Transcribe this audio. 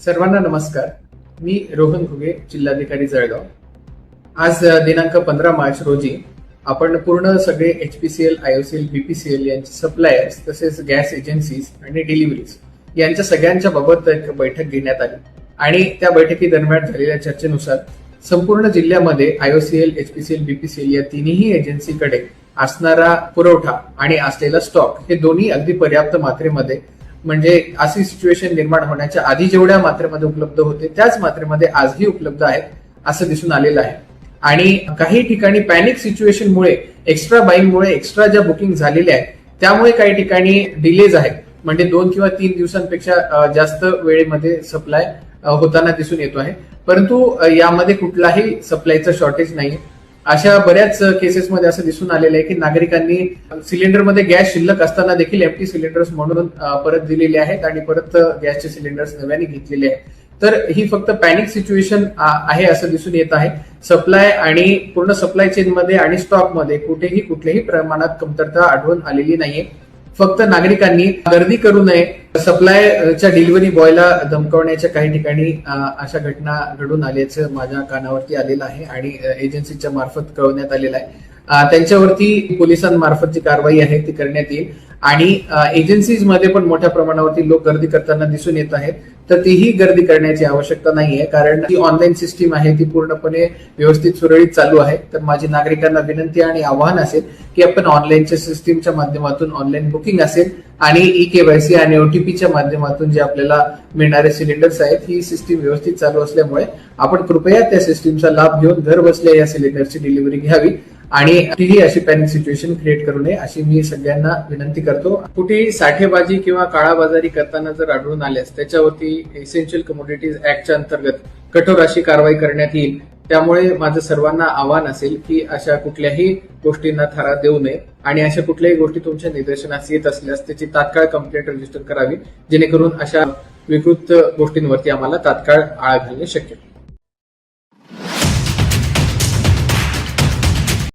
सर्वांना नमस्कार. मी रोहन घुगे, जिल्हाधिकारी जळगाव. आज दिनांक 15 मार्च रोजी आपण पूर्ण सगळे HPCL, IOCL, BPCL यांचे सप्लायर्स तसेच गॅस एजन्सीज आणि डिलिव्हरीज यांच्या सगळ्यांच्या बाबत एक बैठक घेण्यात आली आणि त्या बैठकीदरम्यान झालेल्या चर्चेनुसार संपूर्ण जिल्ह्यामध्ये IOCL, HPCL, BPCL या तिन्ही एजन्सीकडे असणारा पुरवठा आणि असलेला स्टॉक हे दोन्ही अगदी पर्याप्त मात्रेमध्ये, म्हणजे अशी सिच्युएशन निर्माण होण्याच्या आधी जेवढ्या मात्रेमध्ये उपलब्ध होते त्याच मात्रेमध्ये आजही उपलब्ध आहेत असं दिसून आलेलं आहे. आणि काही ठिकाणी पॅनिक सिच्युएशनमुळे, एक्स्ट्रा बाईंगमुळे एक्स्ट्रा ज्या बुकिंग झालेल्या आहेत त्यामुळे काही ठिकाणी डिलेज आहेत, म्हणजे 2 किंवा 3 दिवसांपेक्षा जास्त वेळेमध्ये सप्लाय होताना दिसून येतो आहे. परंतु यामध्ये कुठलाही सप्लायचं शॉर्टेज नाही. अशा बऱ्याच केसेसमध्ये असं दिसून आलेलं आहे की नागरिकांनी सिलेंडरमध्ये गॅस शिल्लक असताना देखील एम्प्टी सिलेंडर्स म्हणून परत दिलेले आहेत आणि परत गॅसचे सिलेंडर्स नव्याने घेतलेले आहेत. तर ही फक्त पॅनिक सिच्युएशन आहे असं दिसून येत आहे. सप्लाय आणि पूर्ण सप्लाय चेनमध्ये आणि स्टॉकमध्ये कुठल्याही प्रमाणात कमतरता आढळून आलेली नाहीये. फक्त नागरिकांनी गर्दी करू नये. सप्लायच्या डिलिव्हरी बॉयला धमकावण्याच्या काही ठिकाणी अशा घटना घडून आल्याचं माझ्या कानावरती आलेलं आहे आणि एजन्सीच्या मार्फत कळवण्यात आलेलं आहे. त्यांच्यावरती पोलिसांमार्फत जी कारवाई आहे ती करण्यात येईल. आणि एजन्सीज मध्ये पण मोठ्या प्रमाणावरती लोक गर्दी करताना दिसून येत आहेत, तर तीही गर्दी करण्याची आवश्यकता नाहीये, कारण ती ऑनलाईन सिस्टीम आहे ती पूर्णपणे व्यवस्थित सुरळीत चालू आहे. तर माझी नागरिकांना विनंती आणि आवाहन असेल की आपण ऑनलाईनच्या सिस्टीमच्या माध्यमातून ऑनलाईन बुकिंग असेल आणि KYC आणि OTPच्या माध्यमातून जे आपल्याला मिळणारे सिलेंडर्स आहेत ही सिस्टीम व्यवस्थित चालू असल्यामुळे आपण कृपया त्या सिस्टीमचा लाभ घेऊन घर बसल्या या सिलेंडरची डिलिव्हरी घ्यावी आणि कुठेही अशी पॅनिक सिच्युएशन क्रिएट करू नये अशी मी सगळ्यांना विनंती करतो. कुठेही साठेबाजी किंवा काळाबाजारी करताना जर आढळून आल्यास त्याच्यावरती एसेन्शियल कमोडिटीज ऍक्टच्या अंतर्गत कठोर अशी कारवाई करण्यात येईल. त्यामुळे माझं सर्वांना आवाहन असेल की अशा कुठल्याही गोष्टींना थारा देऊ नये आणि अशा कुठल्याही गोष्टी तुमच्या निदर्शनास येत असल्यास त्याची तात्काळ कंप्लेंट रजिस्टर करावी, जेणेकरून अशा विकृत गोष्टींवरती आम्हाला तात्काळ आळा घालणे शक्य.